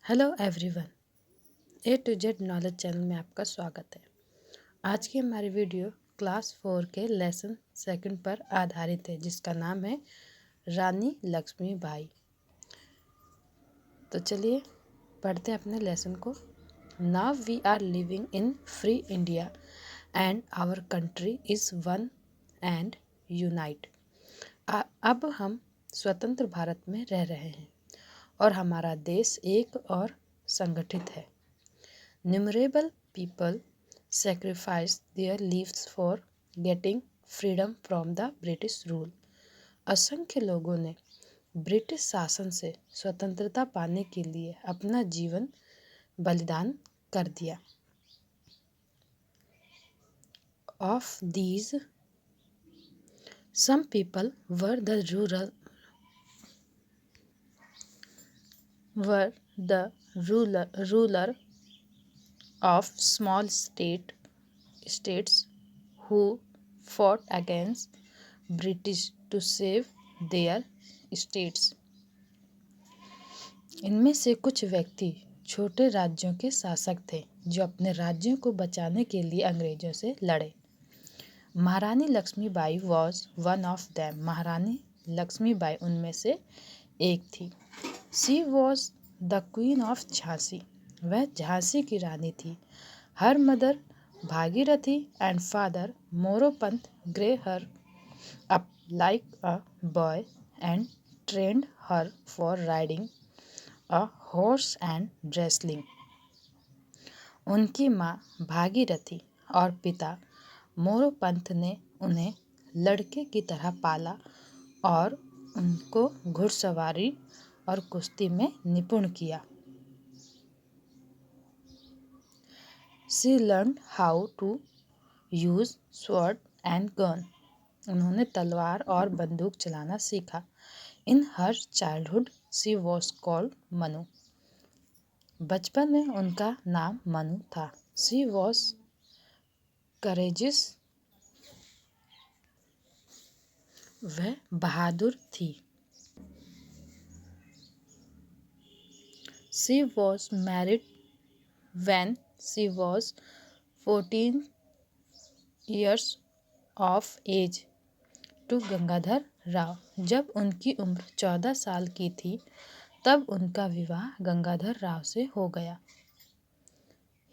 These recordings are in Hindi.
Hello everyone, A to Z knowledge channel में आपका स्वागत है। आज की हमारी वीडियो क्लास 4 के लेसन सेकंड पर आधारित है, जिसका नाम है रानी लक्ष्मीबाई। तो चलिए पढ़ते हैं अपने लेसन को। Now we are living in free India and our country is one and unite. अब हम स्वतंत्र भारत में रह रहे हैं और हमारा देश एक और संगठित है। Numerable people sacrificed their lives for getting freedom from the British rule. असंख्य लोगों ने ब्रिटिश शासन से स्वतंत्रता पाने के लिए अपना जीवन बलिदान कर दिया। Of these, some people were the ruler of small states who fought against British to save their states. इनमें से कुछ व्यक्ति छोटे राज्यों के शासक थे जो अपने राज्यों को बचाने के लिए अंग्रेजों से लड़े। Maharani Lakshmibai was one of them. Maharani Lakshmibai उनमें से एक थी। She was the queen of Jhansi. वह झांसी की रानी थी। Her mother Bhagirathi and father Moropant grew her up like a boy and trained her for riding a horse and wrestling. उनकी माँ भागीरथी और पिता मोरोपंत ने उन्हें लड़के की तरह पाला और उनको घुड़सवारी और कुश्ती में निपुण किया। She learned how to use sword and gun. उन्होंने तलवार और बंदूक चलाना सीखा। In her childhood, she was called Manu. बचपन में उनका नाम मनु था। She was courageous. वह बहादुर थी। She was married when she was 14 years of age to Gangadhar Rao. जब उनकी उम्र 14 साल की थी तब उनका विवाह गंगाधर राव से हो गया।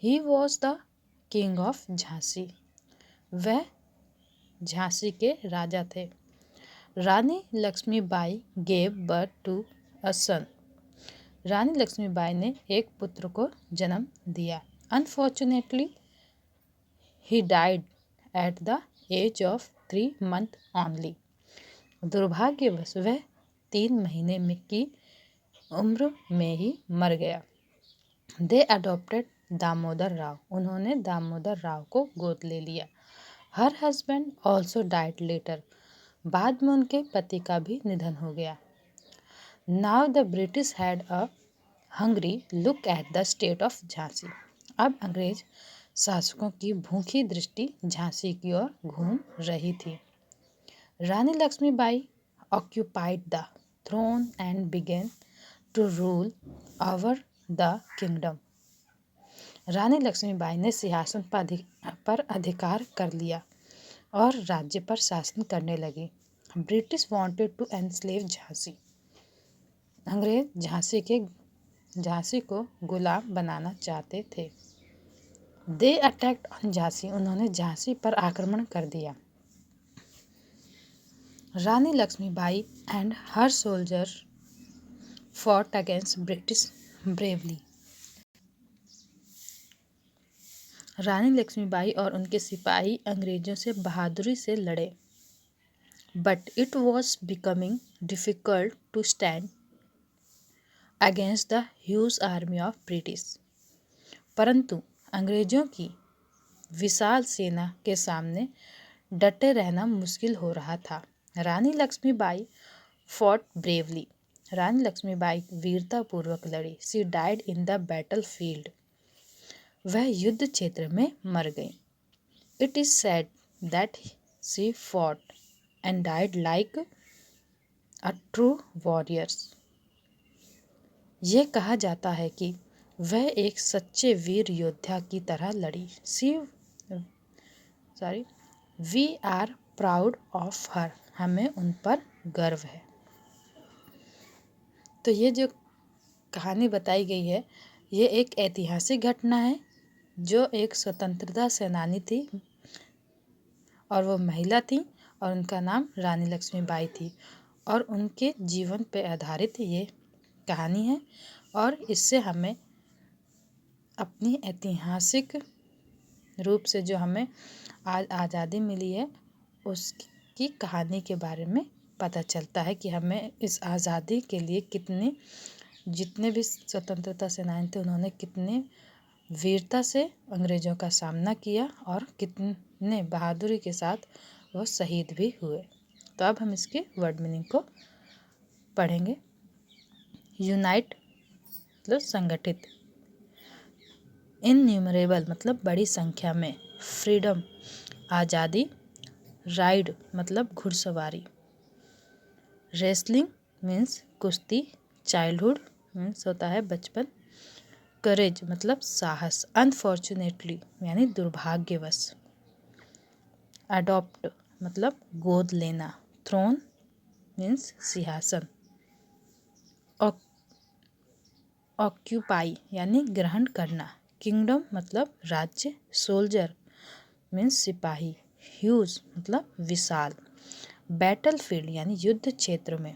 He was the king of Jhansi. वह झांसी के राजा थे। रानी Lakshmibai gave birth to a son. रानी लक्ष्मीबाई ने एक पुत्र को जन्म दिया। Unfortunately, he died at the age of 3 months only. दुर्भाग्यवश वह 3 महीने में की उम्र में ही मर गया। They adopted Damodar Rao. उन्होंने दामोदर राव को गोद ले लिया। Her husband also died later. बाद में उनके पति का भी निधन हो गया। Now the British had a hungry look at the state of Jhansi. अब अंग्रेज शासकों की भूखी दृष्टि झांसी की ओर घूम रही थी। रानी Lakshmibai occupied the throne and began to rule over the kingdom. रानी लक्ष्मीबाई ने सिंहासन पर अधिकार कर लिया और राज्य पर शासन करने लगी। British wanted to enslave Jhansi. अंग्रेज झांसी को गुलाम बनाना चाहते थे। They attacked on Jhansi. उन्होंने झांसी पर आक्रमण कर दिया। Rani Lakshmibai and her soldier fought against British bravely. Rani Lakshmibai और उनके सिपाही अंग्रेजों से बहादुरी से लड़े। But it was becoming difficult to stand against the huge army of British. परंतु अंग्रेजों की विशाल सेना के सामने डटे रहना मुश्किल हो रहा था। रानी लक्ष्मीबाई फॉट ब्रेवली। रानी लक्ष्मीबाई वीरतापूर्वक लड़ी। She died in the battle field. वह युद्ध क्षेत्र में मर गई। It is said that she fought and died like a true warriors. ये कहा जाता है कि वह एक सच्चे वीर योद्धा की तरह लड़ी। We are proud of her, हमें उन पर गर्व है। तो ये जो कहानी बताई गई है, ये एक ऐतिहासिक घटना है जो एक स्वतंत्रता सेनानी थी और वो महिला थी और उनका नाम रानी लक्ष्मीबाई थी और उनके जीवन पर आधारित ये कहानी है। और इससे हमें अपनी ऐतिहासिक रूप से जो हमें आज आज़ादी मिली है उसकी कहानी के बारे में पता चलता है कि हमें इस आज़ादी के लिए जितने भी स्वतंत्रता सेनानी थे उन्होंने कितने वीरता से अंग्रेज़ों का सामना किया और कितने बहादुरी के साथ वो शहीद भी हुए। तो अब हम इसके वर्ड मीनिंग को पढ़ेंगे। यूनाइट मतलब संगठित, इनन्यूमरेबल मतलब बड़ी संख्या में, फ्रीडम आज़ादी, राइड मतलब घुड़सवारी, रेसलिंग मीन्स कुश्ती, चाइल्डहुड मीन्स होता है बचपन, करेज मतलब साहस, अनफॉर्चुनेटली यानी दुर्भाग्यवश, अडॉप्ट मतलब गोद लेना, थ्रोन मीन्स सिंहासन, ऑक्यूपाई यानी ग्रहण करना, किंगडम मतलब राज्य, सोल्जर मीन्स सिपाही, ह्यूज मतलब विशाल, बैटल फील्ड यानी युद्ध क्षेत्र में,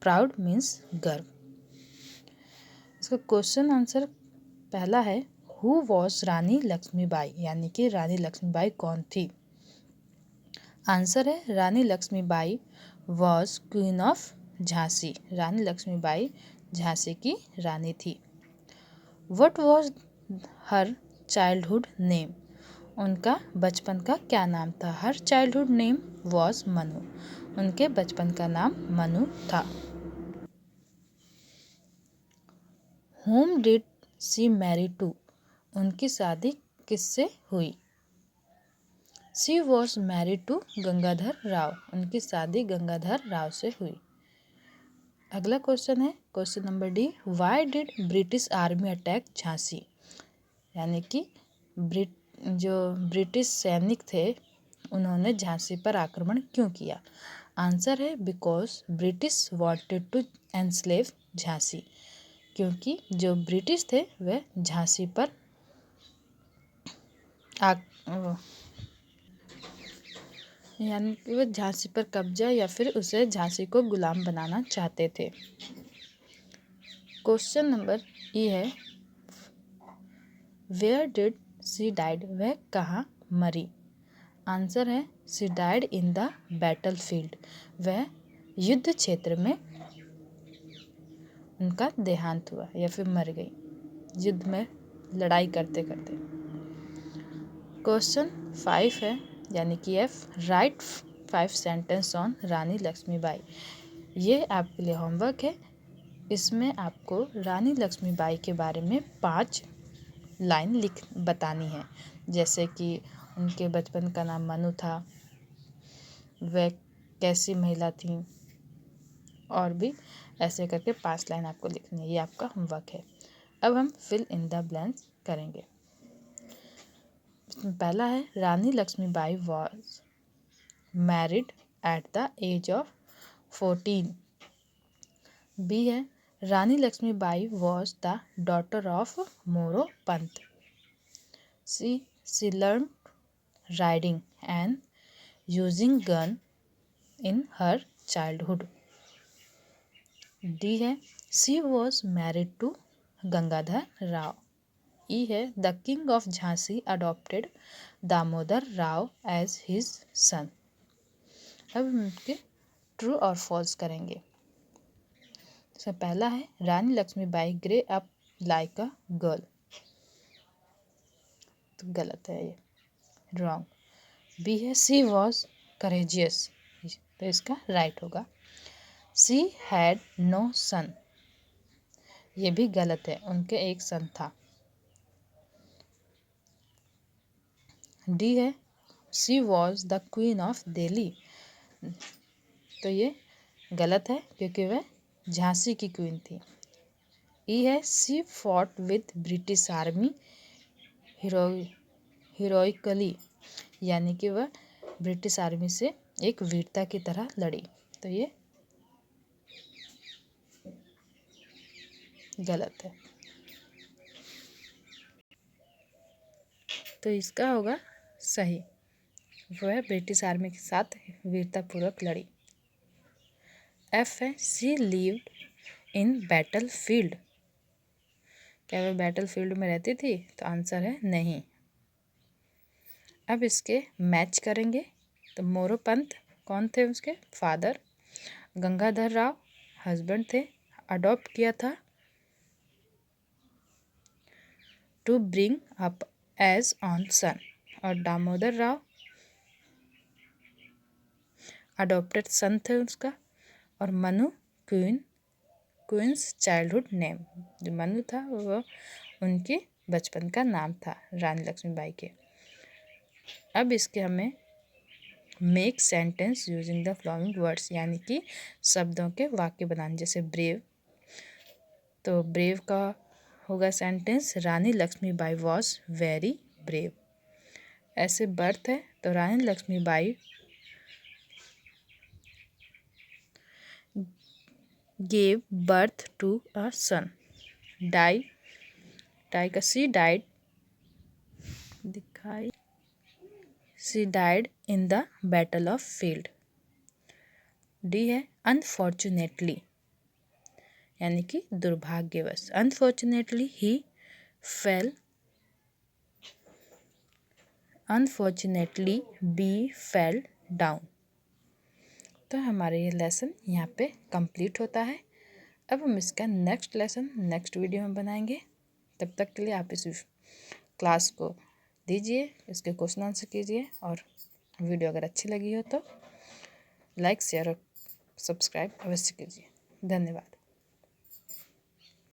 प्राउड मीन्स गर्व। इसका क्वेश्चन आंसर पहला है, हु वॉज रानी लक्ष्मीबाई, यानी कि रानी लक्ष्मीबाई कौन थी। आंसर है Rani Lakshmibai was queen of Jhansi, Rani Lakshmibai Jhansi की रानी थी। What was her childhood name, उनका बचपन का क्या नाम था। Her childhood name was Manu, उनके बचपन का नाम मनु था। Whom did she marry to, उनकी शादी किससे हुई। She was married to Gangadhar Rao, उनकी शादी गंगाधर राव से हुई। अगला क्वेश्चन है question number D, why did British army attack Jhansi, यानी कि जो ब्रिटिश सैनिक थे उन्होंने झांसी पर आक्रमण क्यों किया। आंसर है because British wanted to enslave Jhansi, क्योंकि जो ब्रिटिश थे वह झांसी पर यानी कि वह झांसी पर कब्जा या फिर उसे झांसी को गुलाम बनाना चाहते थे। क्वेश्चन नंबर ई है, वेयर डिड सी डाइड, वह कहाँ मरी। आंसर है she died in the battle field, वह युद्ध क्षेत्र में उनका देहांत हुआ या फिर मर गई युद्ध में लड़ाई करते करते। क्वेश्चन 5 है यानी कि एफ, राइट 5 सेंटेंस ऑन रानी लक्ष्मीबाई। ये आपके लिए होमवर्क है, इसमें आपको रानी लक्ष्मीबाई के बारे में 5 लाइन बतानी है, जैसे कि उनके बचपन का नाम मनु था, वह कैसी महिला थी, और भी ऐसे करके 5 लाइन आपको लिखनी है। ये आपका होमवर्क है। अब हम फिल इन द ब्लैंक्स करेंगे। इसमें पहला है, Rani Lakshmibai was married at the age of 14। B है, Rani Lakshmibai was the daughter of Moro Pant. She learn riding and using gun in her childhood. D है, she was married to Gangadhar Rao. E है, the king of Jhansi adopted Damodar Rao as his son. अब हम इसके ट्रू और फॉल्स करेंगे। तो पहला है, Rani Lakshmibai grew up like a girl, तो गलत है ये, रॉन्ग। बी है, सी वॉज करेजियस, तो इसका राइट होगा। सी हैड नो सन, ये भी गलत है, उनके एक सन था। डी है, she was the queen of Delhi, तो ये गलत है क्योंकि वह झांसी की क्वीन थी। ई है she fought with British army heroically, यानी कि वह ब्रिटिश आर्मी से एक वीरता की तरह लड़ी। तो ये गलत है। तो इसका होगा सही, वह ब्रिटिश आर्मी के साथ वीरतापूर्वक लड़ी। एफ है she lived in battle field, क्या वह बैटल फील्ड में रहती थी? तो आंसर है नहीं। अब इसके मैच करेंगे। तो मोरोपंत कौन थे? उसके फादर। गंगाधर राव हस्बैंड थे, अडॉप्ट किया था to bring up as on son. और दामोदर राव अडॉप्टेड सन थे उसका। और मनु क्वींस चाइल्डहुड नेम, जो मनु था वो उनके बचपन का नाम था रानी लक्ष्मीबाई के। अब इसके हमें make sentence using the following words, यानी कि शब्दों के वाक्य बनाने। जैसे ब्रेव, तो ब्रेव का होगा sentence Rani Lakshmibai was very brave. ऐसे बर्थ है, तो Rani Lakshmibai gave birth to a son. Die का she died, she died in the battle of field. D है unfortunately, यानी कि दुर्भाग्यवश। unfortunately he fell, unfortunately B fell down। तो हमारे ये लेसन यहाँ पे कंप्लीट होता है। अब हम इसका नेक्स्ट लेसन नेक्स्ट वीडियो में बनाएंगे। तब तक के लिए आप इस क्लास को दीजिए, इसके क्वेश्चन आंसर कीजिए, और वीडियो अगर अच्छी लगी हो तो लाइक शेयर और सब्सक्राइब अवश्य कीजिए। धन्यवाद।